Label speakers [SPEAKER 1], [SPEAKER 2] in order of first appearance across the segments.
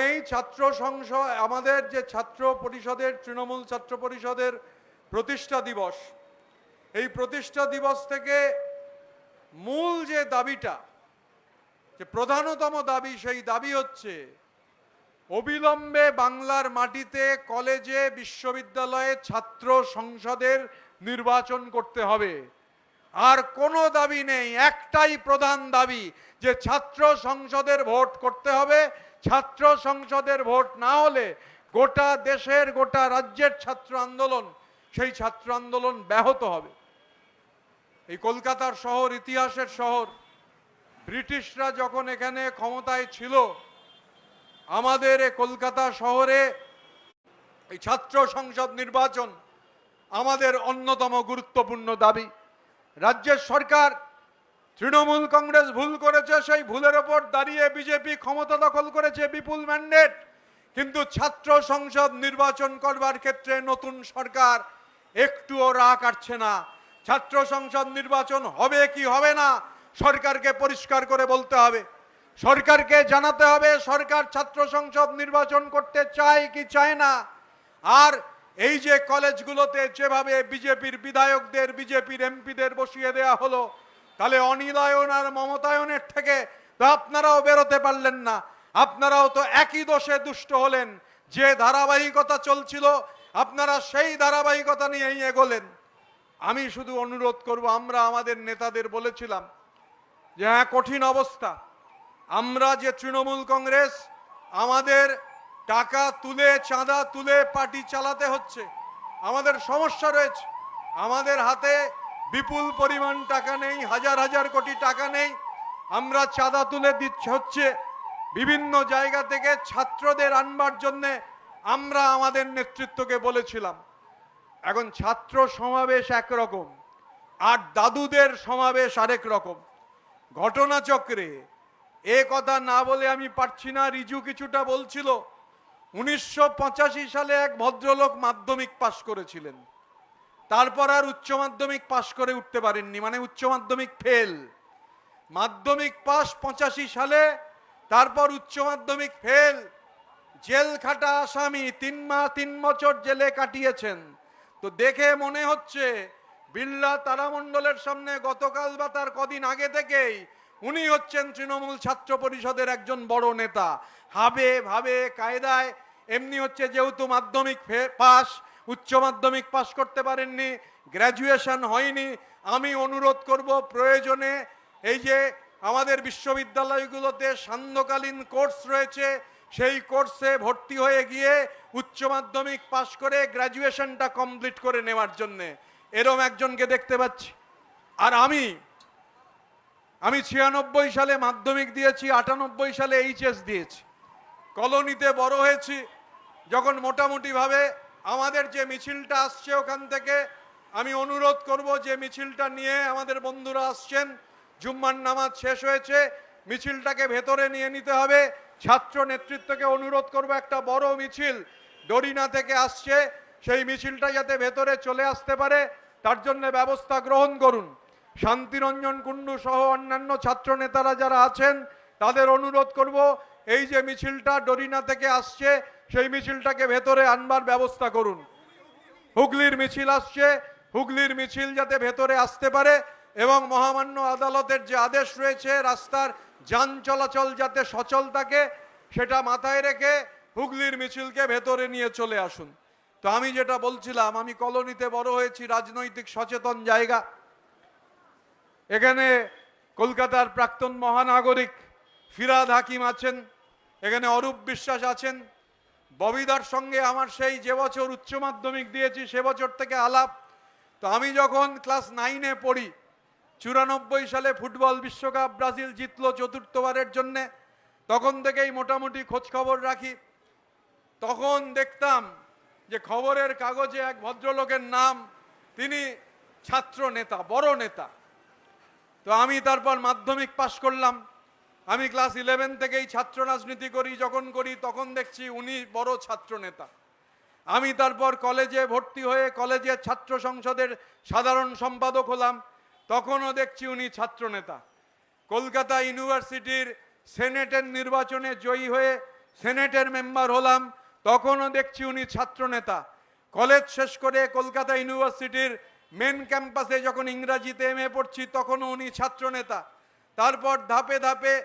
[SPEAKER 1] এই ছাত্র সংসদ আমাদের যে ছাত্র পরিষদের তৃণমূল ছাত্র পরিষদের প্রতিষ্ঠা দিবস, এই প্রতিষ্ঠা দিবস থেকে মূল যে দাবিটা, যে প্রধানতম দাবি, সেই দাবি হচ্ছে অবিলম্বে বাংলার মাটিতে কলেজে বিশ্ববিদ্যালয়ে ছাত্র সংসদের নির্বাচন করতে হবে। আর কোনো দাবি নেই, একটাই প্রধান দাবি, যে ছাত্র সংসদের ভোট করতে হবে। ছাত্র সংসদের ভোট না হলে গোটা দেশের গোটা রাজ্যের ছাত্র আন্দোলন, সেই ছাত্র আন্দোলন ব্যাহত হবে। এই কলকাতার শহর ইতিহাসের শহর, ব্রিটিশরা যখন এখানে ক্ষমতায় ছিল, আমাদের এই কলকাতা শহরে এই ছাত্র সংসদ নির্বাচন আমাদের অন্যতম গুরুত্বপূর্ণ দাবি। রাজ্যের সরকার তৃণমূল কংগ্রেস ভুল করেছে, সেই ভুলের ওপর দাঁড়িয়ে বিজেপি ক্ষমতা দখল করেছে বিপুল ম্যান্ডেট। কিন্তু ছাত্র সংসদ নির্বাচন করবার ক্ষেত্রে নতুন সরকার একটুও রাগ কাটছে না। ছাত্র সংসদ নির্বাচন হবে কি হবে না, সরকারকে পরিষ্কার করে বলতে হবে। সরকারকে জানাতে হবে সরকার ছাত্র সংসদ নির্বাচন করতে চায় কি চায় না। আর এই যে কলেজগুলোতে যেভাবে বিজেপির বিধায়কদের, বিজেপির এমপিদের বসিয়ে দেয়া হলো, তাহলে অনিলায়ন আর মমতায়নের থেকে তো আপনারাও বেরোতে পারলেন না। আপনারাও তো একই দোষে দুষ্ট হলেন। যে ধারাবাহিকতা চলছিল, আপনারা সেই ধারাবাহিকতা নিয়েই এগোলেন। আমি শুধু অনুরোধ করব, আমরা আমাদের নেতাদের বলেছিলাম যে হ্যাঁ, কঠিন অবস্থা। আমরা যে তৃণমূল কংগ্রেস, আমাদের টাকা তুলে, চাঁদা তুলে পার্টি চালাতে হচ্ছে, আমাদের সমস্যা রয়েছে। আমাদের হাতে বিপুল পরিমাণ টাকা নেই, হাজার হাজার কোটি টাকা নেই। আমরা চাঁদা তুলে দিচ্ছে হচ্ছে বিভিন্ন জায়গা থেকে ছাত্রদের আনবার জন্যে। আমরা আমাদের নেতৃত্বকে বলেছিলাম, এখন ছাত্র সমাবেশ একরকম আর দাদুদের সমাবেশ আরেক রকম। ঘটনাচক্রে এ কথা না বলে আমি পারছি না। রিজু কিছুটা বলছিল, 1985 সালে এক ভদ্রলোক মাধ্যমিক পাশ করেছিলেন, তারপর আর উচ্চ মাধ্যমিক পাশ করে উঠতে পারেননি, মানে উচ্চ মাধ্যমিক ফেল। মাধ্যমিক পাশ 85 সালে, তারপর উচ্চ মাধ্যমিক ফেল, জেল খাটা আসামি, 3 বছর জেলে কাটিয়েছেন। তো দেখে মনে হচ্ছে বিড়লা তারামণ্ডলের সামনে গতকাল বা তার কদিন আগে থেকেই উনি হচ্ছেন তৃণমূল ছাত্র পরিষদের একজন বড় নেতা। হাবে ভাবে কায়দায় এমনি হচ্ছে, যেহেতু মাধ্যমিক পাস, উচ্চ মাধ্যমিক পাস করতে পারেননি, গ্র্যাজুয়েশন হয়নি। আমি অনুরোধ করব, প্রয়োজনে এই যে আমাদের বিশ্ববিদ্যালয়গুলোতে সান্ধ্যকালীন কোর্স রয়েছে, সেই কোর্সে ভর্তি হয়ে গিয়ে উচ্চ মাধ্যমিক পাস করে গ্র্যাজুয়েশনটা কমপ্লিট করে নেওয়ার জন্যে এরম একজনকে দেখতে পাচ্ছি। আর আমি 96 সালে মাধ্যমিক দিয়েছি, 98 সালে এইচএস দিয়েছি। কলোনিতে বড় হয়েছি। যখন মোটামুটিভাবে আমাদের যে মিছিলটা আসছে ওখান থেকে, আমি অনুরোধ করব যে মিছিলটা নিয়ে আমাদের বন্ধুরা আসছেন, জুম্মার নামাজ শেষ হয়েছে, মিছিলটাকে ভেতরে নিয়ে নিতে হবে। ছাত্র নেতৃত্বকে অনুরোধ করব, একটা বড় মিছিল ডরিনা থেকে আসছে, সেই মিছিলটা যাতে ভেতরে চলে আসতে পারে তার জন্য ব্যবস্থা গ্রহণ করুন। শান্তিরঞ্জন কুন্ডু সহ অন্যান্য ছাত্র নেতারা যারা আছেন তাদের অনুরোধ করব, এই যে মিছিলটা ডরিনা থেকে আসছে, সেই মিছিলটাকে ভেতরে আনবার ব্যবস্থা করুন। হুগলির মিছিল আসছে, হুগলির মিছিল যাতে ভেতরে আসতে পারে, এবং মহামান্য আদালতের যে আদেশ রয়েছে রাস্তার যান চলাচল যাতে সচল থাকে, সেটা মাথায় রেখে হুগলির মিছিলকে ভেতরে নিয়ে চলে আসুন। তো আমি যেটা বলছিলাম, আমি কলোনিতে বড় হয়েছি, রাজনৈতিক সচেতন জায়গা। এখানে কলকাতার প্রাক্তন মহানাগরিক ফিরাদ হাকিম আছেন, এখানে অরূপ বিশ্বাস আছেন। ববিদার সঙ্গে আমার সেই যে বছর উচ্চ মাধ্যমিক দিয়েছি সে বছর থেকে আলাপ। তো আমি যখন ক্লাস 9-এ পড়ি, 94 সালে ফুটবল বিশ্বকাপ ব্রাজিল জিতলো 4র্থবারের জন্যে, তখন থেকেই মোটামুটি খোঁজ খবর রাখি। তখন দেখতাম যে খবরের কাগজে এক ভদ্রলোকের নাম, তিনি ছাত্র নেতা, বড় নেতা। তো আমি তারপর মাধ্যমিক পাশ করলাম। আমি ক্লাস 11 থেকেই ছাত্র রাজনীতি করি, যখন করি তখন দেখছি উনি বড় ছাত্র নেতা। আমি তারপর কলেজে ভর্তি হয়ে কলেজের ছাত্র সংসদের সাধারণ সম্পাদক হলাম, তখনও দেখছি উনি ছাত্র নেতা। কলকাতা ইউনিভার্সিটির সেনেটের নির্বাচনে জয়ী হয়ে সেনেটের মেম্বার হলাম, তখনও দেখছি উনি ছাত্রনেতা। কলেজ শেষ করে কলকাতা ইউনিভার্সিটির মেন ক্যাম্পাসে যখন ইংরাজিতে এমএ পড়ছি, তখনও উনি ছাত্রনেতা। তারপর ধাপে ধাপে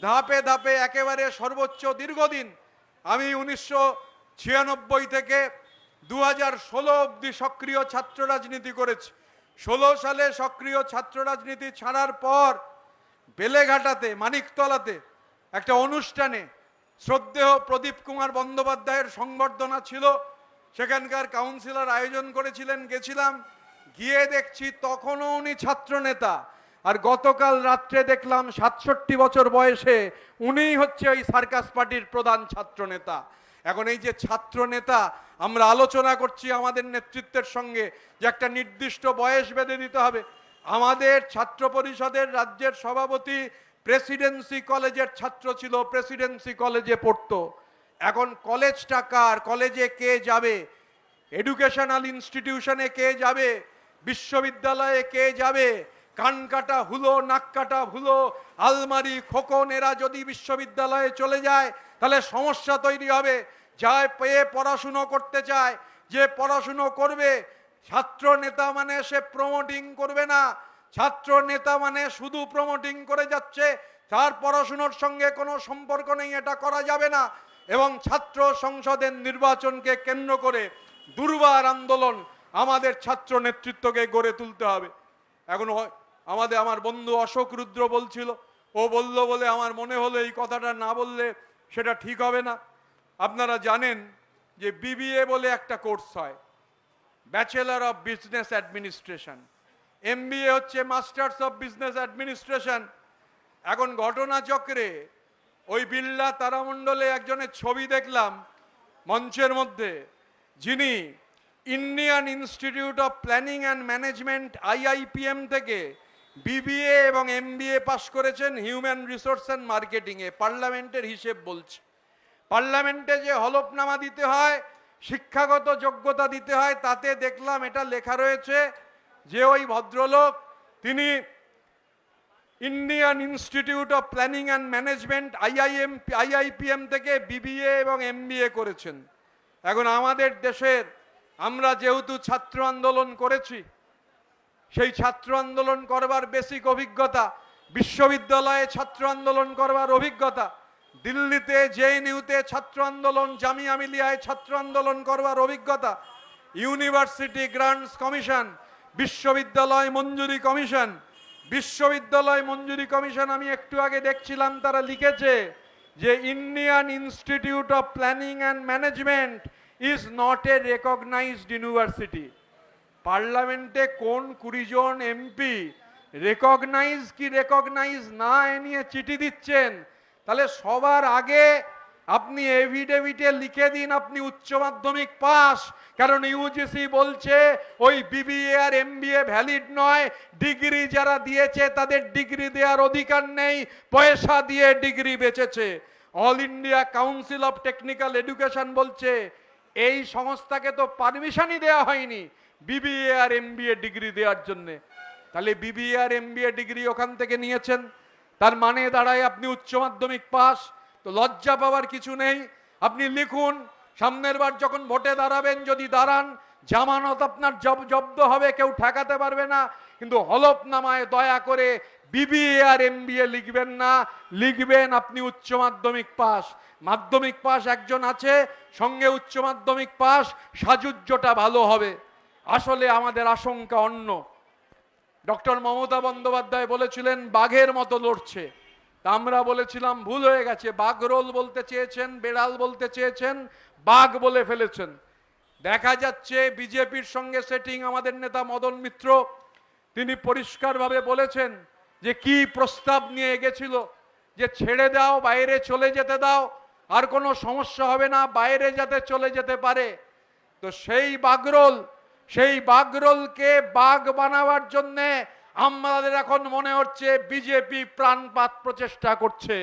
[SPEAKER 1] ধাপে ধাপে একেবারে সর্বোচ্চ দীর্ঘদিন আমি 1996 থেকে 2016 অবধি সক্রিয় ছাত্র রাজনীতি করেছি। 16 সালে সক্রিয় ছাত্র রাজনীতি ছাড়ার পর বেলেঘাটাতে, মানিকতলাতে একটা অনুষ্ঠানে শ্রদ্ধেয় প্রদীপ কুমার বন্দ্যোপাধ্যায়ের সংবর্ধনা ছিল, সেখানকার কাউন্সিলর আয়োজন করেছিলেন, গেছিলাম। গিয়ে দেখছি তখনও উনি ছাত্র নেতা। আর গতকাল রাত্রে দেখলাম 67 বছর বয়সে উনিই হচ্ছে ওই সার্কাস পার্টির প্রধান ছাত্র নেতা। এখন এই যে ছাত্র নেতা, আমরা আলোচনা করছি আমাদের নেতৃত্বের সঙ্গে যে একটা নির্দিষ্ট বয়স বেঁধে দিতে হবে। আমাদের ছাত্র পরিষদের রাজ্যের সভাপতি প্রেসিডেন্সি কলেজের ছাত্র ছিল, প্রেসিডেন্সি কলেজে পড়তো। এখন কলেজটা কার, কলেজে কে যাবে, এডুকেশনাল ইনস্টিটিউশনে কে যাবে, বিশ্ববিদ্যালয়ে কে যাবে, কান কাটা হুলো, নাক কাটা ভুলো, আলমারি খোকন এরা যদি বিশ্ববিদ্যালয়ে চলে যায় তাহলে সমস্যা তৈরি হবে। যায় পেয়ে পড়াশুনো করতে চায়, যে পড়াশুনো করবে, ছাত্র নেতা মানে সে প্রমোটিং করবে না। ছাত্র নেতা মানে শুধু প্রমোটিং করে যাচ্ছে, তার পড়াশুনোর সঙ্গে কোনো সম্পর্ক নেই, এটা করা যাবে না। এবং ছাত্র সংসদের নির্বাচনকে কেন্দ্র করে দুর্বার আন্দোলন আমাদের ছাত্র নেতৃত্বকে গড়ে তুলতে হবে। এখন আমার বন্ধু অশোক রুদ্র বলছিল, ও বলল বলে আমার মনে হলো এই কথাটা না বললে সেটা ঠিক হবে না। আপনারা জানেন যে বিবিএ বলে একটা কোর্স হয়, bachelor of business administration. MBA হচ্ছে মাস্টার্স অফ বিজনেস অ্যাডমিনিস্ট্রেশন। এখন ঘটনাচক্রে ওই বিড়লা তারামণ্ডলে একজনের ছবি দেখলাম মঞ্চের মধ্যে, যিনি Indian institute of planning and management IIPM থেকে বিবিএ এবং এমবিএ পাশ করেছেন হিউম্যান রিসোর্স অ্যান্ড মার্কেটিংয়ে। পার্লামেন্টের হিসেব বলছে, পার্লামেন্টে যে হলফনামা দিতে হয়, শিক্ষাগত যোগ্যতা দিতে হয়, তাতে দেখলাম এটা লেখা রয়েছে যে ওই ভদ্রলোক তিনি Indian institute of planning and management IIPM থেকে বিবিএ এবং এমবিএ করেছেন। এখন আমাদের দেশের, আমরা যেহেতু ছাত্র আন্দোলন করেছি, সেই ছাত্র আন্দোলন করবার বেসিক অভিজ্ঞতা, বিশ্ববিদ্যালয়ে ছাত্র আন্দোলন করবার অভিজ্ঞতা, দিল্লিতে JNUতে ছাত্র আন্দোলন, জামিয়া মিলিয়ায় ছাত্র আন্দোলন করবার অভিজ্ঞতা, ইউনিভার্সিটি গ্রান্টস কমিশন, বিশ্ববিদ্যালয় মঞ্জুরি কমিশন। বিশ্ববিদ্যালয় মঞ্জুরি কমিশন আমি একটু আগে দেখছিলাম, তারা লিখেছে যে Indian institute of planning and management is not a recognized university. পার্লামেন্টে কোন 20 জন এমপি রেকগনাইজ কি রেকগনাইজ না এ নিয়ে চিঠি দিচ্ছেন, তাহলে সবার আগে আপনি এভিডেভিটে লিখে দিন আপনি উচ্চ মাধ্যমিক পাস। কারণ ইউজিসি বলছে ওই বিবিএ আর এমবিএ ভ্যালিড নয়, ডিগ্রি যারা দিয়েছে তাদের ডিগ্রি দেওয়ার অধিকার নেই, পয়সা দিয়ে ডিগ্রি বেচেছে। All India council of technical education বলছে এই সংস্থাকে তো পারমিশনই দেওয়া হয়নি বিবিএ আর এমবিএ ডিগ্রি দেওয়ার জন্য। তাহলে বিবিএ আর এমবিএ ডিগ্রি ওখান থেকে নিয়েছেন, তার মানে দাঁড়ায় আপনি উচ্চ মাধ্যমিক পাস। তো লজ্জা পাওয়ার কিছু নেই, আপনি লিখুন সামনের বার যখন ভোটে দাঁড়াবেন, যদি দাঁড়ান জামানত আপনার জব্দ হবে, কেউ ঠেকাতে পারবে না। কিন্তু হলফনামায় দয়া করে বিবিএ আর এমবিএ লিখবেন না, লিখবেন আপনি উচ্চ মাধ্যমিক পাস। মাধ্যমিক পাস একজন আছে, সঙ্গে উচ্চ মাধ্যমিক পাস, সাজুজ্যটা ভালো হবে। আসলে আমাদের আশঙ্কা অন্য। ডক্টর মমতা বন্দ্যোপাধ্যায় বলেছিলেন বাঘের মতো লড়ছে, তা আমরা বলেছিলাম ভুল হয়ে গেছে, বাঘরোল বলতে চেয়েছেন, বেড়াল বলতে চেয়েছেন, বাঘ বলে ফেলেছেন। দেখা যাচ্ছে বিজেপির সঙ্গে সেটিং। আমাদের নেতা মদন মিত্র তিনি পরিষ্কারভাবে বলেছেন যে কি প্রস্তাব নিয়ে গেছিল, যে ছেড়ে দাও, বাইরে চলে যেতে দাও, আর কোনো সমস্যা হবে না, বাইরে যাতে চলে যেতে পারে। তো সেই বাঘরোলকে বাঘ বানাবার জন্যে আমাদের এখন মনে হচ্ছে বিজেপি প্রাণপাত প্রচেষ্টা করছে,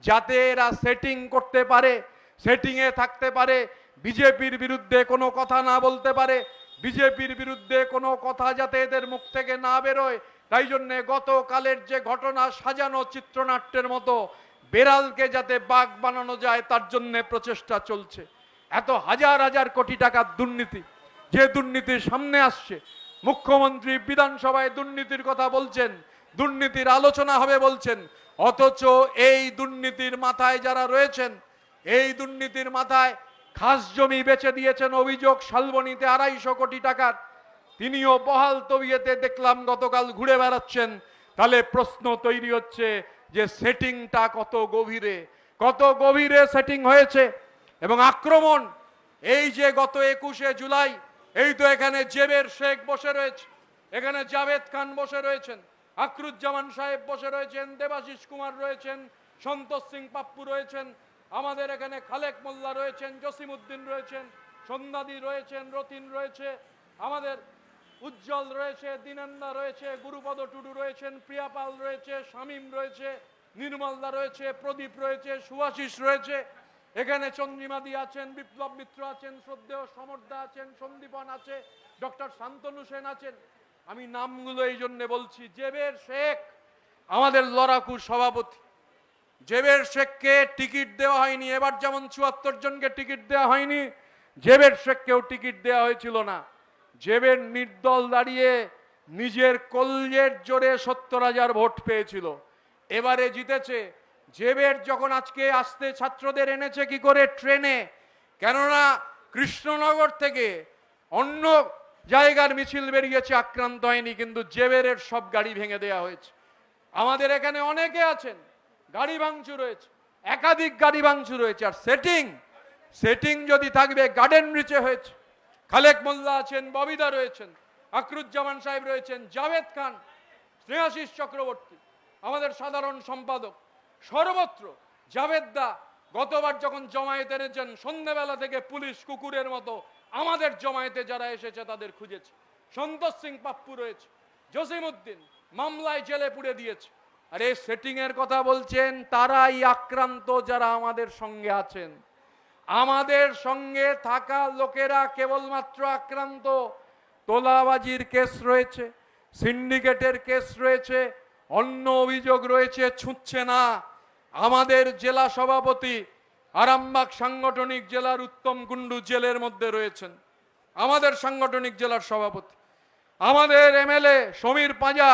[SPEAKER 1] যাতে এরা সেটিং করতে পারে, সেটিংয়ে থাকতে পারে, বিজেপির বিরুদ্ধে কোনো কথা না বলতে পারে, বিজেপির বিরুদ্ধে কোনো কথা যাতে এদের মুখ থেকে না বেরোয়। তাই জন্যে গতকালের যে ঘটনা সাজানো চিত্রনাট্যের মতো বেড়ালকে যাতে বাঘ বানানো যায় তার জন্য প্রচেষ্টা চলছে। এত হাজার হাজার কোটি টাকার দুর্নীতি, যে দুর্নীতির সামনে আসছে, মুখ্যমন্ত্রী বিধানসভায় দুর্নীতির কথা বলছেন, দুর্নীতির আলোচনা হবে বলছেন, অথচ এই দুর্নীতির মাথায় যারা রয়েছেন, এই দুর্নীতির মাথায় খাস জমি বেচে দিয়েছেন অভিযোগ শালবনীতে 250 কোটি টাকার, তিনিও বহাল তবিয়েতে দেখলাম গতকাল ঘুরে বেড়াচ্ছেন। তাহলে প্রশ্ন তৈরি হচ্ছে যে সেটিংটা কত গভীরে সেটিং হয়েছে। এবং আক্রমণ, এই যে গত 21শে জুলাই, এই তো এখানে জেবের শেখ বসে রয়েছে, এখানে জাভেদ খান বসে রয়েছেন, আকরুজ্জামান সাহেব বসে রয়েছেন, দেবাশিস কুমার রয়েছেন, সন্তোষ সিং পাপ্পু রয়েছেন, আমাদের এখানে খালেক মোল্লা রয়েছেন, জসিমউদ্দিন রয়েছেন, সন্ধ্যাদি রয়েছেন, রতিন রয়েছে, আমাদের উজ্জ্বল রয়েছে, দিনান্দা রয়েছে, গুরুপদ টুডু রয়েছেন, প্রিয়া পাল রয়েছে, শামীম রয়েছে, নির্মলদা রয়েছে, প্রদীপ রয়েছে, সুভাষিস রয়েছে, এখানে চন্দ্রিমাদি আছেন, বিপ্লব মিত্র আছেন, শ্রদ্ধেয় সমর্দা আছেন, সন্দীপন আছে, ডক্টর শান্তনু সেন আছেন। আমি নামগুলো এই জন্য বলছি, জেবের শেখ আমাদের লড়াকু সভাপতি, জেবের শেখকে টিকিট দেওয়া হয়নি। এবার যেমন 74 জনকে টিকিট দেওয়া হয়নি, জেবের শেখকেও টিকিট দেওয়া হয়েছিল না। জেবের নির্দল দাঁড়িয়ে নিজের কলজের জোরে 70,000 ভোট পেয়েছিল, এবারে জিতেছে। জেবের যখন আজকে আসতে ছাত্রদের এনেছে কি করে? ট্রেনে, কেননা কৃষ্ণনগর থেকে অন্য জায়গার মিছিল বেরিয়েছে, আক্রান্ত হয়নি, কিন্তু জেবের সব গাড়ি ভেঙে দেওয়া হয়েছে। আমাদের এখানে অনেকে আছেন, গাড়ি ভাঙচুর হয়েছে, একাধিক গাড়ি ভাঙচুর হয়েছে। আর সেটিং যদি থাকবে, গার্ডেন রিচে হয়েছে, খালেক মোল্লা আছেন, ববিদা রয়েছেন, আকরুজ্জামান সাহেব রয়েছেন, জাভেদ খান, স্নেহাশিস চক্রবর্তী আমাদের সাধারণ সম্পাদক, সর্বত্র জাভেদ দা গতবার যখন জমায়েতে এনেছেন, সন্ধ্যাবেলা থেকে পুলিশ কুকুরের মতো আমাদের জমায়েতে যারা এসেছে তাদের খুঁজেছে। সন্তোষ সিং পাপ্পু রয়েছে, জসিমউদ্দিন মামলায় জেলে পুড়ে দিয়েছে। আর এই সেটিং এর কথা বলছেন, তারাই আক্রান্ত যারা আমাদের সঙ্গে আছেন। আমাদের সঙ্গে থাকা লোকেরা কেবলমাত্র আক্রান্ত। তোলাবাজির কেস রয়েছে, সিন্ডিকেটের কেস রয়েছে, অন্য অভিযোগ রয়েছে, ছুঁচ্ছে না। আমাদের জেলা সভাপতি আরামবাগ সাংগঠনিক জেলার উত্তম কুণ্ডু জেলের মধ্যে রয়েছেন, আমাদের সাংগঠনিক জেলার সভাপতি। আমাদের এমএলএ সমীর পাঁজা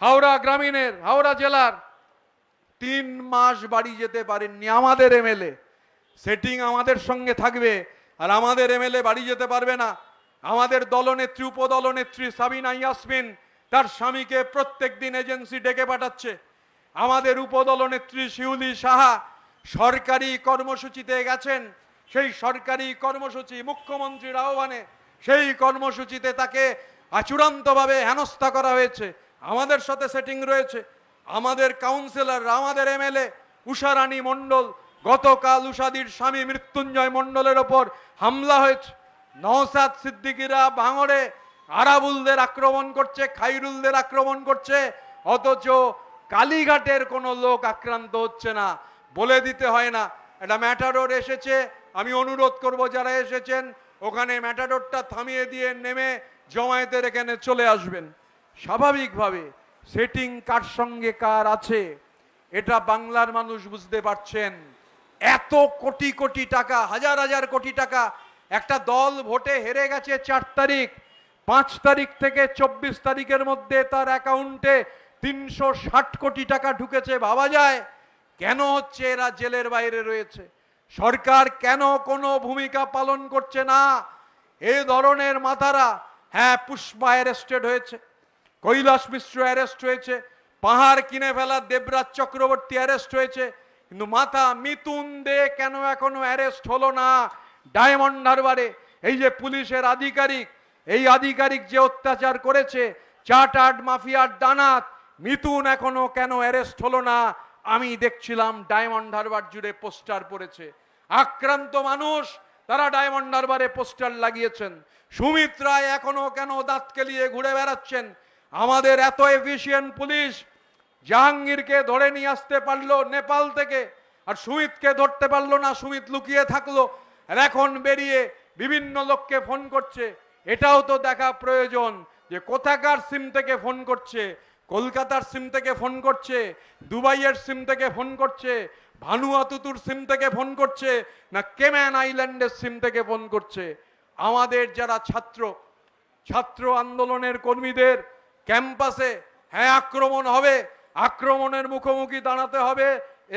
[SPEAKER 1] হাওড়া গ্রামীণের, হাওড়া জেলার, 3 মাস বাড়ি যেতে পারেননি আমাদের এমএলএ। সেটিং আমাদের সঙ্গে থাকবে আর আমাদের এমএলএ বাড়ি যেতে পারবে না। আমাদের দলনেত্রী, উপদলনেত্রী সাবিনা ইয়াসমিন তার স্বামীকে প্রত্যেক দিন এজেন্সি ডেকে পাঠাচ্ছে। আমাদের উপদলনেত্রী শিউলি সাহা সরকারি কর্মসূচিতে গেছেন, সেই সরকারি কর্মসূচি মুখ্যমন্ত্রীর আহ্বানে, সেই কর্মসূচিতে তাকে চূড়ান্তভাবে হেনস্থা করা হয়েছে। আমাদের সাথে সেটিং রয়েছে। আমাদের কাউন্সিলর, আমাদের এমএলএ উষারানী মণ্ডল, গতকাল উষাদির স্বামী মৃত্যুঞ্জয় মণ্ডলের ওপর হামলা হয়েছে। নওশাদ সিদ্দিকীরা ভাঙড়ে আরাবুলদের আক্রমণ করছে, খাইরুলদের আক্রমণ করছে, অথচ কালীঘাটের কোনো লোক আক্রান্ত হচ্ছে না। বলে দিতে হয় না, একটা ম্যাটাডোর এসেছে, আমি অনুরোধ করব যারা এসেছেন ওখানে ম্যাটাডোরটা থামিয়ে দিয়ে নেমে জমায়েতের এখানে চলে আসবেন। স্বাভাবিকভাবে সেটিং কার সঙ্গে কার আছে এটা বাংলার মানুষ বুঝতে পারছেন। এত কোটি কোটি টাকা, হাজার হাজার কোটি টাকা, একটা দল ভোটে হেরে গেছে 4 তারিখ, 5 তারিখ থেকে 24 তারিখের মধ্যে তার অ্যাকাউন্টে 360 কোটি টাকা ঢুকেছে। ভাবা যায় কেন হচ্ছে? এরা জেলের বাইরে রয়েছে, সরকার কেন কোনো ভূমিকা পালন করছে না? এই ধরনের মাথারা, হ্যাঁ পুষ্পা অ্যারেস্টেড হয়েছে, কৈলাস মিশ্র অ্যারেস্ট হয়েছে, পাহাড় কিনে ফেলা দেবরাজ চক্রবর্তী অ্যারেস্ট হয়েছে, কিন্তু মাথা মিতুন দে কেন এখনো অ্যারেস্ট হলো না? ডায়মন্ড হারবারে এই যে পুলিশের আধিকারিক, এই আধিকারিক যে অত্যাচার করেছে, চার্টার্ড মাফিয়ার ডানাত, মিতুন এখনো কেন অ্যারেস্ট হলো না? আমি দেখছিলাম ডায়মন্ড হারবার জুড়ে পোস্টার পড়েছে, আক্রান্ত মানুষ তারা ডায়মন্ড হারবারে পোস্টার লাগিয়েছেন। সুমিত রায় এখনো কেন দাঁত কেলিয়ে ঘুরে বেড়াচ্ছেন? আমাদের এত এফিশিয়েন্ট পুলিশ জাহাঙ্গীরকে ধরে নিয়ে আসতে পারলো নেপাল থেকে, আর সুমিতকে ধরতে পারলো না, সুমিত লুকিয়ে থাকলো, আর এখন বেরিয়ে বিভিন্ন লোককে ফোন করছে। এটাও তো দেখা প্রয়োজন যে কোথাকার সিম থেকে ফোন করছে, কলকাতার সিম থেকে ফোন করছে, দুবাইয়ের সিম থেকে ফোন করছে, ভানুয়াতুতুর সিম থেকে ফোন করছে, না কেম্যান আইল্যান্ডের সিম থেকে ফোন করছে। আমাদের যারা ছাত্র আন্দোলনের কর্মীদের ক্যাম্পাসে হ্যাঁ আক্রমণ হবে, আক্রমণের মুখোমুখি দাঁড়াতে হবে।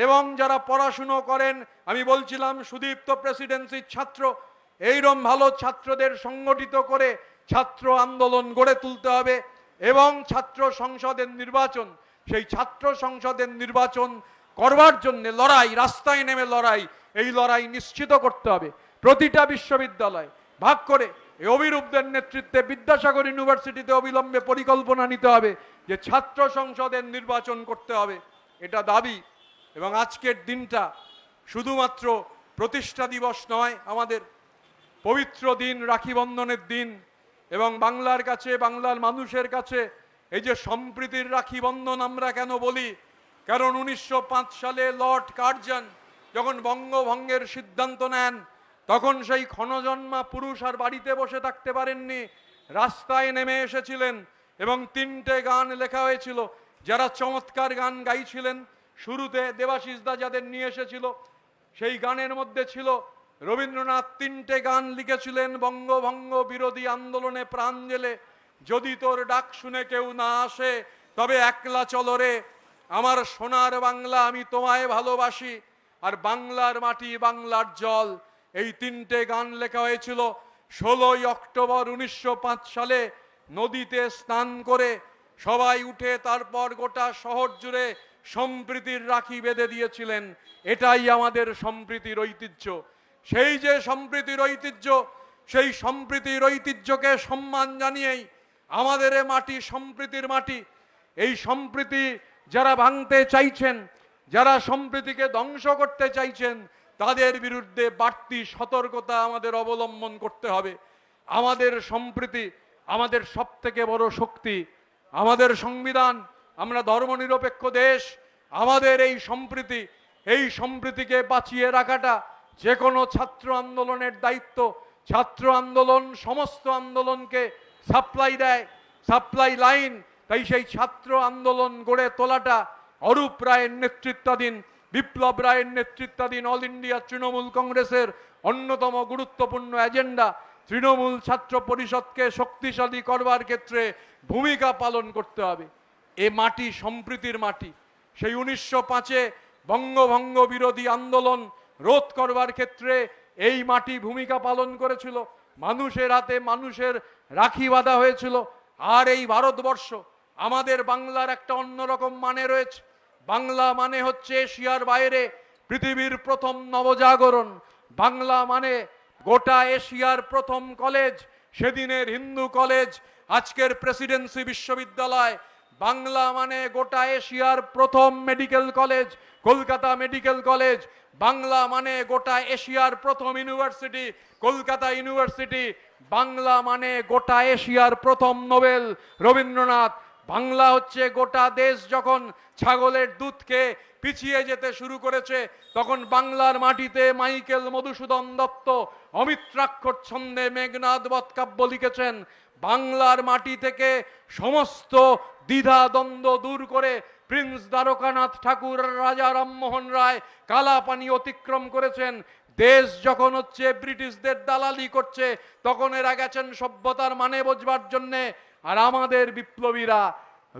[SPEAKER 1] এবং যারা পড়াশুনো করেন, আমি বলছিলাম সুদীপ্ত প্রেসিডেন্সির ছাত্র, এইরকম ভালো ছাত্রদের সংগঠিত করে ছাত্র আন্দোলন গড়ে তুলতে হবে। এবং ছাত্র সংসদের নির্বাচন, সেই ছাত্র সংসদের নির্বাচন করবার জন্য লড়াই, রাস্তায় নেমে লড়াই, এই লড়াই নিশ্চিত করতে হবে। প্রতিটা বিশ্ববিদ্যালয় ভাগ করে অভিরূপদের নেতৃত্বে বিদ্যাসাগর ইউনিভার্সিটিতে অবিলম্বে পরিকল্পনা নিতে হবে যে ছাত্র সংসদের নির্বাচন করতে হবে, এটা দাবি। এবং আজকের দিনটা শুধুমাত্র প্রতিষ্ঠা দিবস নয়, আমাদের পবিত্র দিন, রাখি বন্ধনের দিন। এবং বাংলার কাছে, বাংলার মানুষের কাছে এই যে সম্প্রীতির রাখি বন্ধন আমরা কেন বলি, কারণ 1905 সালে লর্ড কার্জন যখন বঙ্গভঙ্গের সিদ্ধান্ত নেন, তখন সেই ক্ষণজন্মা পুরুষ আর বাড়িতে বসে থাকতে পারেননি, রাস্তায় নেমে এসেছিলেন। এবং 3টে গান লেখা হয়েছিল, যারা চমৎকার গান গাইছিলেন। শুরুতে দেবাশিস দা যাদের নিয়ে এসেছিল, সেই গানের মধ্যে ছিল রবীন্দ্রনাথ 3টে গান লিখেছিলেন বঙ্গভঙ্গ বিরোধী আন্দোলনে প্রাণ জেলে। যদি তোর ডাক শুনে কেউ না আসে, তবে একলা চলো রে, আমার সোনার বাংলা আমি তোমায় ভালোবাসি, আর বাংলার মাটি বাংলার জল। এই 3টে গান লেখা হয়েছিল 16ই অক্টোবর 1905 সালে। নদীতে স্নান করে সবাই উঠে তারপর গোটা শহর জুড়ে সম্প্রীতির রাখি বেঁধে দিয়েছিলেন। এটাই আমাদের সম্প্রীতির ঐতিহ্য। সেই যে সম্প্রীতির ঐতিহ্য, সেই সম্প্রীতির ঐতিহ্যকে সম্মান জানিয়েই আমাদের এ মাটি সম্প্রীতির মাটি। এই সম্প্রীতি যারা ভাঙতে চাইছেন, যারা সম্প্রীতিকে ধ্বংস করতে চাইছেন, তাদের বিরুদ্ধে বাড়তি সতর্কতা আমাদের অবলম্বন করতে হবে। আমাদের সম্প্রীতি আমাদের সবথেকে বড় শক্তি, আমাদের সংবিধান। আমরা ধর্মনিরপেক্ষ দেশ, আমাদের এই সম্প্রীতিকে বাঁচিয়ে রাখাটা যে কোনো ছাত্র আন্দোলনের দায়িত্ব। ছাত্র আন্দোলন সমস্ত আন্দোলনকে সাপ্লাই দেয়, সাপ্লাই লাইন। তাই সেই ছাত্র আন্দোলন গড়ে তোলাটা অরূপ রায়ের নেতৃত্বাধীন, বিপ্লব রায়ের নেতৃত্বাধীন অল ইন্ডিয়া তৃণমূল কংগ্রেসের অন্যতম গুরুত্বপূর্ণ এজেন্ডা। তৃণমূল ছাত্র পরিষদকে শক্তিশালী করবার ক্ষেত্রে ভূমিকা পালন করতে হবে। এ মাটি সম্প্রীতির মাটি। সেই 1905-এ বঙ্গভঙ্গ বিরোধী আন্দোলন রোধ করবার ক্ষেত্রে এই মাটি ভূমিকা পালন করেছিল। মানুষের হাতে মানুষের রাখি বাঁধা হয়েছিল। আর এই ভারতবর্ষ, আমাদের বাংলার একটা অন্যরকম মানে রয়েছে। বাংলা মানে হচ্ছে এশিয়ার বাইরে পৃথিবীর প্রথম নবজাগরণ। বাংলা মানে গোটা এশিয়ার প্রথম কলেজ, সেদিনের হিন্দু কলেজ, আজকের প্রেসিডেন্সি বিশ্ববিদ্যালয়। বাংলা মানে গোটা এশিয়ার প্রথম medical college, Kolkata medical college. Bangla মানে গোটা এশিয়ার প্রথম ইউনিভার্সিটি, কলকাতা ইউনিভার্সিটি। বাংলা মানে গোটা এশিয়ার প্রথম নোবেল, রবীন্দ্রনাথ। বাংলা হচ্ছে গোটা দেশ যখন ছাগলের দুধকে পিছিয়ে যেতে শুরু করেছে, তখন বাংলার মাটিতে মাইকেল মধুসূদন দত্ত অমিত্রাক্ষর ছন্দে মেঘনাদ বধ কাব্য লিখেছেন। বাংলার মাটি থেকে সমস্ত দ্বিধা দ্বন্দ্ব দূর করে প্রিন্স দ্বারকানাথ ঠাকুর, রাজা রামমোহন রায় কালাপানি অতিক্রম করেছেন। দেশ যখন হচ্ছে ব্রিটিশদের দালালি করছে, তখন এরা গেছেন সভ্যতার মানে বোঝবার জন্যে। আর আমাদের বিপ্লবীরা,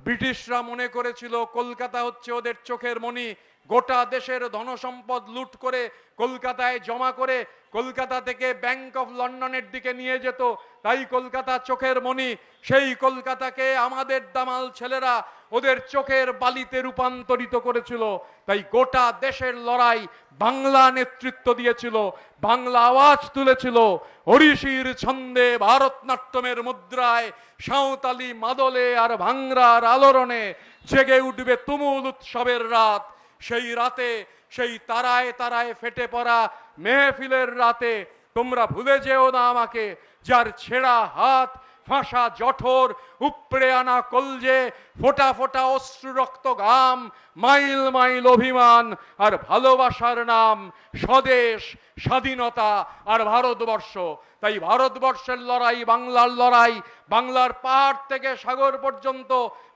[SPEAKER 1] ব্রিটিশরা মনে করেছিল কলকাতা হচ্ছে ওদের চোখের মণি। গোটা দেশের ধনসম্পদ লুট করে কলকাতায় জমা করে কলকাতা থেকে ব্যাংক অফ লন্ডনের দিকে নিয়ে যেত। তাই কলকাতা চোখের মণি। সেই কলকাতাকে আমাদের দামাল ছেলেরা ওদের চোখের বালিতে রূপান্তরিত করেছিল। তাই গোটা দেশের লড়াই বাংলা নেতৃত্ব দিয়েছিল, বাংলা আওয়াজ তুলেছিল। ওড়িশির ছন্দে, ভারতনাট্যমের মুদ্রায়, সাঁওতালি মাদলে আর ভাংরার আলোড়নে জেগে উঠবে তুমুল উৎসবের রাত। সেই রাতে, সেই তারায় তারায় ফেটে পড়া মেহফিলের রাতে তোমরা ভুলে যেও না আমাকে, যার ছেঁড়া হাত ফাঁসা জঠর, উপড়ে আনা কলজে, ফোটা ফোটা অশ্রু রক্ত ঘাম, মাইল মাইল অভিমান আর ভালোবাসার নাম স্বদেশ, স্বাধীনতা আর ভারতবর্ষ। তাই ভারতবর্ষের লড়াই, বাংলার লড়াই, বাংলার পাহাড় থেকে সাগর পর্যন্ত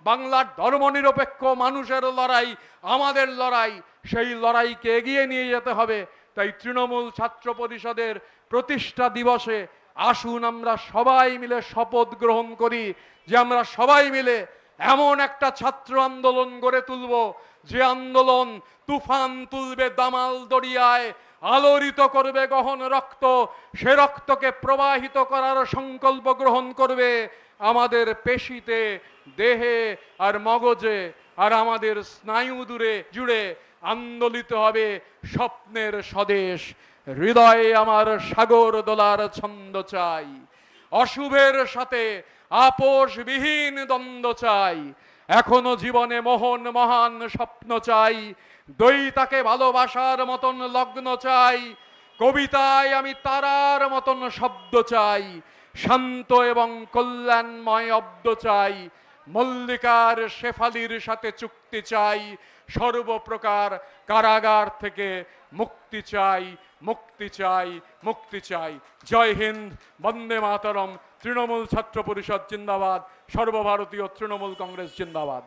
[SPEAKER 1] বাংলার ধর্মনিরপেক্ষ মানুষের লড়াই, আমাদের লড়াই। সেই লড়াইকে এগিয়ে নিয়ে যেতে হবে। তাই তৃণমূল ছাত্র পরিষদের প্রতিষ্ঠা দিবসে আসুন আমরা সবাই মিলে শপথ গ্রহণ করি যে আমরা সবাই মিলে এমন একটা ছাত্র আন্দোলন গড়ে তুলব, যে আন্দোলন তুফান তুলবে দামাল দরিয়ায়, আলোড়িত করবে গহন রক্ত, সে রক্তকে প্রবাহিত করার সংকল্প গ্রহণ করবে আমাদের পেশিতে, দেহে আর মগজে, আর আমাদের স্নায়ু জুড়ে আন্দোলিত হবে স্বপ্নের স্বদেশ। হৃদয়ে আমার সাগর দোলার ছন্দ চাই, অশুভের সাথে আপোষবিহীন দ্বন্দ্ব চাই। এখনো জীবনে মোহন মহান স্বপ্ন চাই, দ্বৈতাকে ভালোবাসার মতন লগ্ন চাই। কবিতায় আমি তারার মতন শব্দ চাই, শান্ত এবং কল্যাণময় অব্দ চাই। মল্লিকার শেফালির সাথে চুক্তি চাই, সর্বপ্রকার কারাগার থেকে মুক্তি চাই, মুক্তি চাই, মুক্তি চাই। জয় হিন্দ, বন্দে মাতরম। তৃণমূল ছাত্র পরিষদ জিন্দাবাদ, সর্বভারতীয় তৃণমূল কংগ্রেস জিন্দাবাদ।